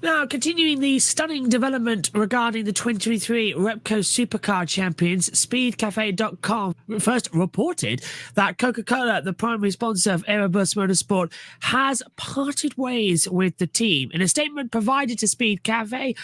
Now, continuing the stunning development regarding the 2023 Repco Supercar Champions, SpeedCafe.com first reported that Coca-Cola, the primary sponsor of Erebus Motorsport, has parted ways with the team. In a statement provided to Speed Cafe,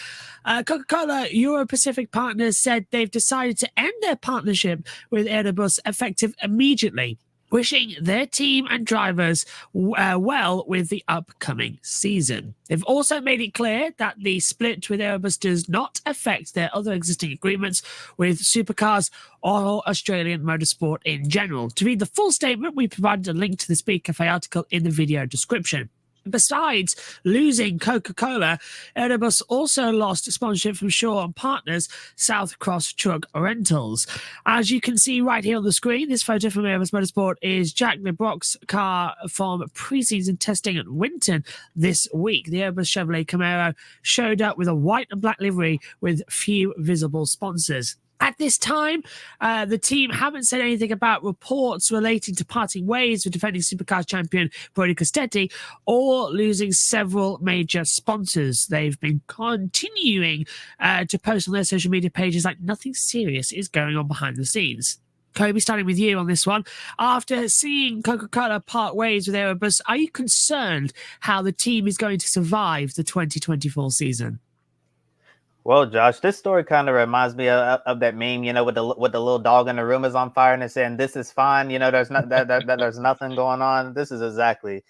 Coca-Cola Euro-Pacific partners said they've decided to end their partnership with Erebus effective immediately, wishing their team and drivers well with the upcoming season. They've also made it clear that the split with Erebus does not affect their other existing agreements with supercars or Australian motorsport in general. To read the full statement, we provided a link to the Speed Cafe article in the video description. Besides losing Coca-Cola, Erebus also lost sponsorship from Shaw and Partners South Cross Truck Rentals. As you can see right here on the screen, this photo from Erebus Motorsport is Jack LeBroc's car from pre-season testing at Winton this week. The Erebus Chevrolet Camaro showed up with a white and black livery with few visible sponsors. At this time, the team haven't said anything about reports relating to parting ways with defending Supercars champion Brody Kostecki or losing several major sponsors. They've been continuing to post on their social media pages like nothing serious is going on behind the scenes. Kobe, starting with you on this one. After seeing Coca-Cola part ways with Erebus, are you concerned how the team is going to survive the 2024 season? Well, Josh, this story kind of reminds me of that meme, with the little dog in the room is on fire and it's saying this is fine. There's not there's nothing going on. This is exactly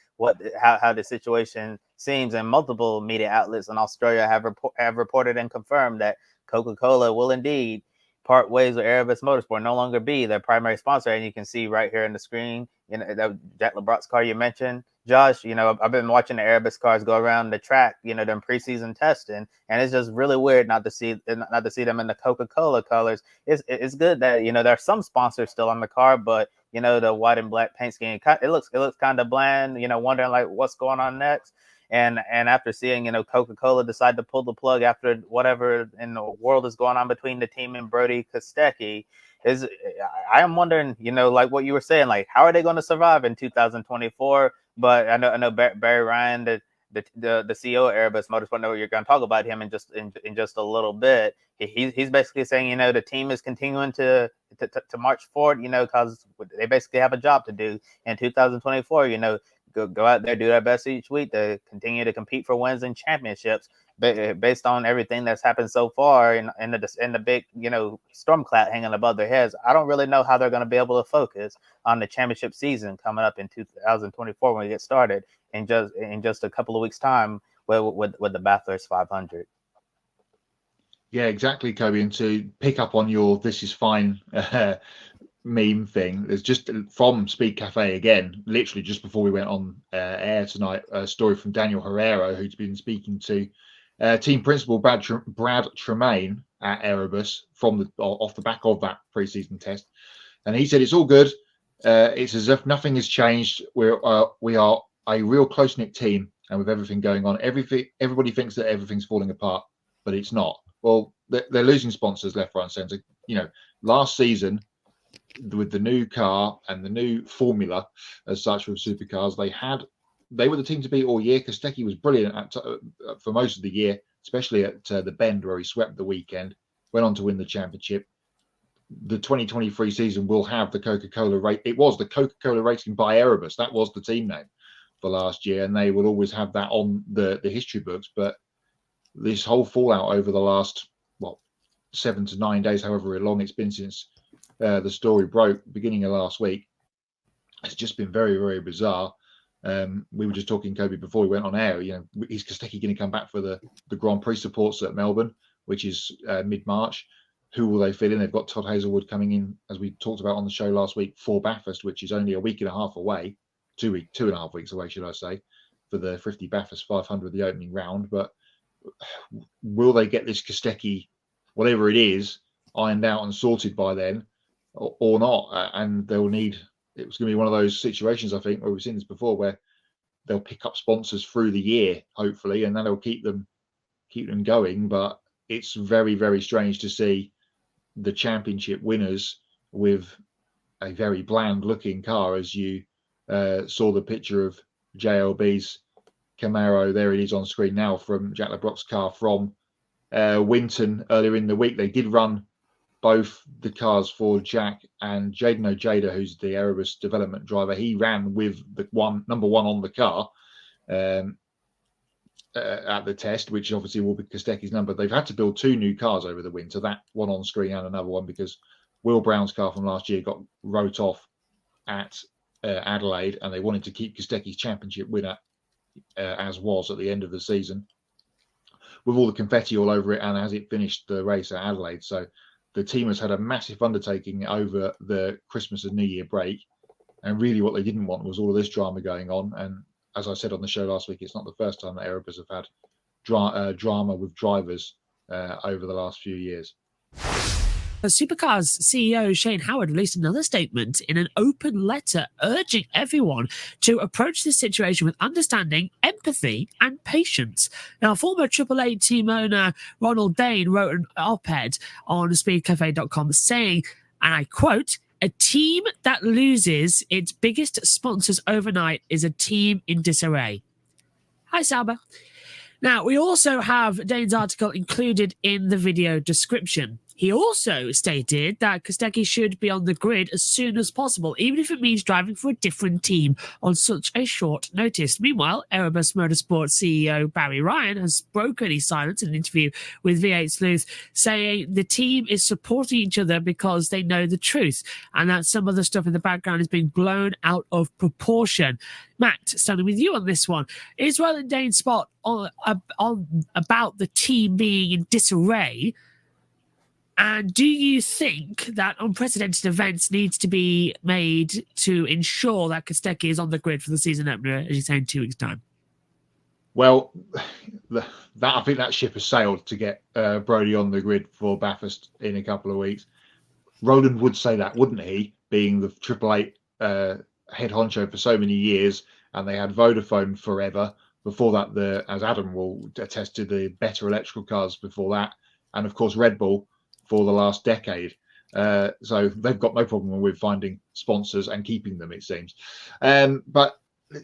how the situation seems, and multiple media outlets in Australia have reported and confirmed that Coca-Cola will indeed part ways with Erebus Motorsport, no longer be their primary sponsor. And you can see right here in the screen, that Jack LeBroc's car you mentioned, Josh. I've been watching the Erebus cars go around the track, during preseason testing, and it's just really weird not to see them in the Coca-Cola colors. It's good that there's some sponsors still on the car, but the white and black paint scheme, it looks kind of bland. Wondering like what's going on next. And after seeing, Coca-Cola decide to pull the plug after whatever in the world is going on between the team and Brody Kostecki, I am wondering, like what you were saying, like how are they going to survive in 2024? But I know Barry Ryan, the CEO of Erebus Motorsport, I know you're going to talk about him in just a little bit. He's basically saying, the team is continuing to march forward, because they basically have a job to do in 2024. Go out there, do their best each week to continue to compete for wins and championships. Based on everything that's happened so far in the big, storm cloud hanging above their heads, I don't really know how they're going to be able to focus on the championship season coming up in 2024 when we get started in just a couple of weeks' time with the Bathurst 500. Yeah, exactly, Kobe. And to pick up on your "this is fine" meme thing, there's just from Speed Cafe again, literally just before we went on air tonight, a story from Daniel Herrero, who's been speaking to team principal Brad Tremaine at Erebus off the back of that preseason test, and he said it's all good. It's as if nothing has changed. We are a real close-knit team, and with everything going on, everybody thinks that everything's falling apart, but it's not. Well, they're losing sponsors left, right, and centre. Last season, with the new car and the new formula as such with supercars, they were the team to beat all year. Kostecki was brilliant for most of the year, especially at the Bend where he swept the weekend, went on to win the championship. The 2023 season will have the Coca-Cola race. It was the Coca-Cola Racing by Erebus. That was the team name for last year, and they will always have that on the history books. But this whole fallout over the last 7 to 9 days, however long it's been since the story broke, beginning of last week, it's just been very, very bizarre. We were just talking, Kobe, before we went on air. Is Kostecki going to come back for the Grand Prix supports at Melbourne, which is mid-March? Who will they fit in? They've got Todd Hazelwood coming in, as we talked about on the show last week, for Bathurst, which is only a week and a half away, 2.5 weeks away, should I say, for the 50 Bathurst 500, the opening round. But will they get this Kostecki, whatever it is, ironed out and sorted by then, or not? And they'll need. It's going to be one of those situations, I think, where we've seen this before, where they'll pick up sponsors through the year, hopefully, and that'll keep them going. But it's very, very strange to see the championship winners with a very bland looking car, as you saw the picture of JLB's Camaro. There it is on screen now from Jack LeBrock's car from Winton earlier in the week. They did run both the cars for Jack, and Jaden Ojeda, who's the Erebus development driver. He ran with the number one on the car at the test, which obviously will be Kostecki's number. They've had to build 2 new cars over the winter, that one on screen and another one, because Will Brown's car from last year got wrote off at Adelaide, and they wanted to keep Kostecki's championship winner as was at the end of the season, with all the confetti all over it, and as it finished the race at Adelaide. So the team has had a massive undertaking over the Christmas and New Year break, and really what they didn't want was all of this drama going on. And as I said on the show last week, it's not the first time that Erebus have had drama with drivers over the last few years. Supercars CEO Shane Howard released another statement in an open letter urging everyone to approach this situation with understanding, empathy, and patience. Now, former AAA team owner Ronald Dane wrote an op-ed on speedcafe.com saying, and I quote, "A team that loses its biggest sponsors overnight is a team in disarray." Hi, Sauber. Now, we also have Dane's article included in the video description. He also stated that Kostecki should be on the grid as soon as possible, even if it means driving for a different team on such a short notice. Meanwhile, Erebus Motorsport CEO Barry Ryan has broken his silence in an interview with V8 Sleuth, saying the team is supporting each other because they know the truth, and that some of the stuff in the background is being blown out of proportion. Matt, starting with you on this one. Is Ronald and Dane's spot on about the team being in disarray? And do you think that unprecedented events needs to be made to ensure that Kostecki is on the grid for the season opener, as you say, in 2 weeks' time? Well, I think that ship has sailed to get Brodie on the grid for Bathurst in a couple of weeks. Roland would say that, wouldn't he? Being the AAA head honcho for so many years, and they had Vodafone forever. Before that, as Adam will attest to, the better electrical cars before that, and of course Red Bull for the last decade. So they've got no problem with finding sponsors and keeping them, it seems. But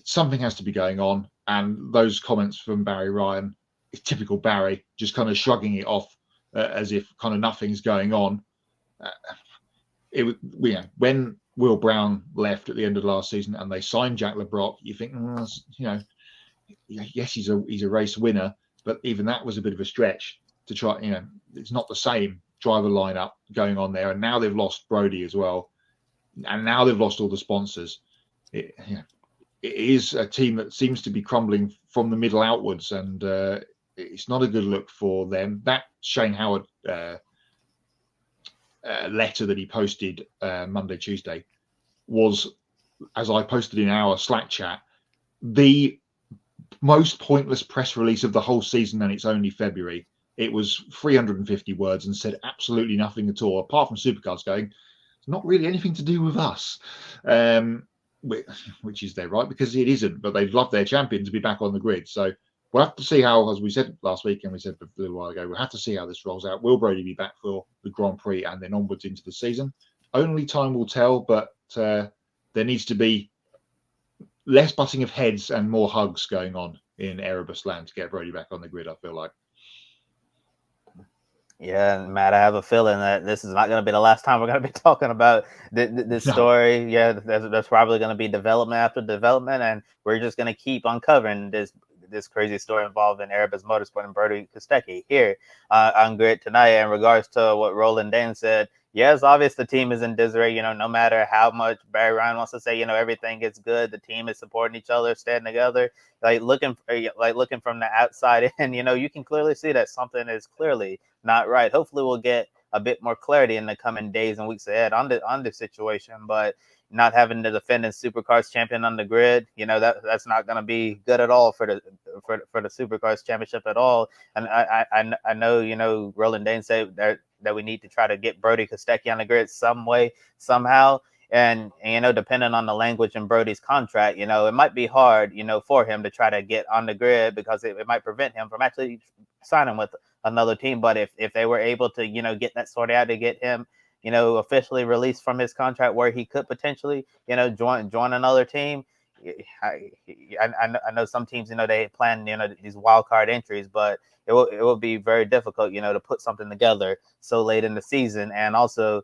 something has to be going on. And those comments from Barry Ryan, it's typical Barry, just kind of shrugging it off as if kind of nothing's going on. When Will Brown left at the end of last season and they signed Jack LeBrock, you think, yes, he's a race winner, but even that was a bit of a stretch to try. It's not the same driver lineup going on there, and now they've lost Brodie as well, and now they've lost all the sponsors. It is a team that seems to be crumbling from the middle outwards, and it's not a good look for them. That Shane Howard letter that he posted Monday, Tuesday was, as I posted in our Slack chat, the most pointless press release of the whole season, and it's only February. It was 350 words and said absolutely nothing at all, apart from Supercars going, it's not really anything to do with us, which is their right, because it isn't, but they'd love their champion to be back on the grid. So we'll have to see how, as we said last week and we said a little while ago, we'll have to see how this rolls out. Will Brodie be back for the Grand Prix and then onwards into the season? Only time will tell, but there needs to be less butting of heads and more hugs going on in Erebus land to get Brodie back on the grid, I feel like. Yeah, Matt, I have a feeling that this is not going to be the last time we're going to be talking about this story. Yeah, there's probably going to be development after development, and we're just going to keep uncovering this crazy story involving Erebus Motorsport and Brody Kostecki here on Grid tonight. In regards to what Roland Dane said, yes, obviously the team is in disarray. No matter how much Barry Ryan wants to say, everything is good, the team is supporting each other, standing together. Looking from the outside in, you can clearly see that something is clearly not right. Hopefully we'll get a bit more clarity in the coming days and weeks ahead on this situation, but not having the defending Supercars champion on the grid, that's not going to be good at all for the Supercars championship at all. And I know, Roland Dane said that we need to try to get Brody Kostecki on the grid some way, somehow. And depending on the language in Brodie's contract, it might be hard, for him to try to get on the grid, because it might prevent him from actually signing with another team. But if they were able to, get that sorted out to get him, officially released from his contract where he could potentially, join another team, I know some teams, they plan, these wild card entries, but it will be very difficult, to put something together so late in the season. And also,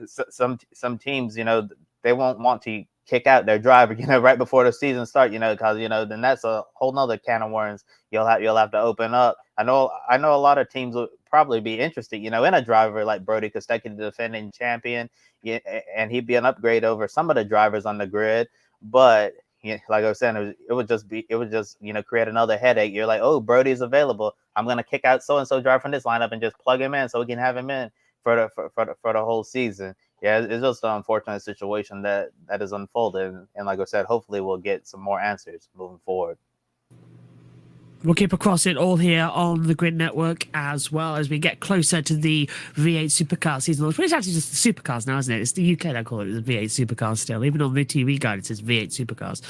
some teams, they won't want to kick out their driver, right before the season start, because then that's a whole nother can of worms you'll have to open up. I know a lot of teams will probably be interested, in a driver like Brody Kostecki, the defending champion, and he'd be an upgrade over some of the drivers on the grid. But like I was saying, it would just create another headache. You're like, oh, Brody's available. I'm gonna kick out so and so driver from this lineup and just plug him in so we can have him in for the whole season. Yeah, it's just an unfortunate situation that is unfolded. And like I said, hopefully we'll get some more answers moving forward. We'll keep across it all here on the Grid Network as well as we get closer to the V8 Supercar season. It's actually just the Supercars now, isn't it? It's the UK that call it the V8 Supercars still. Even on the TV guide, it says V8 Supercars.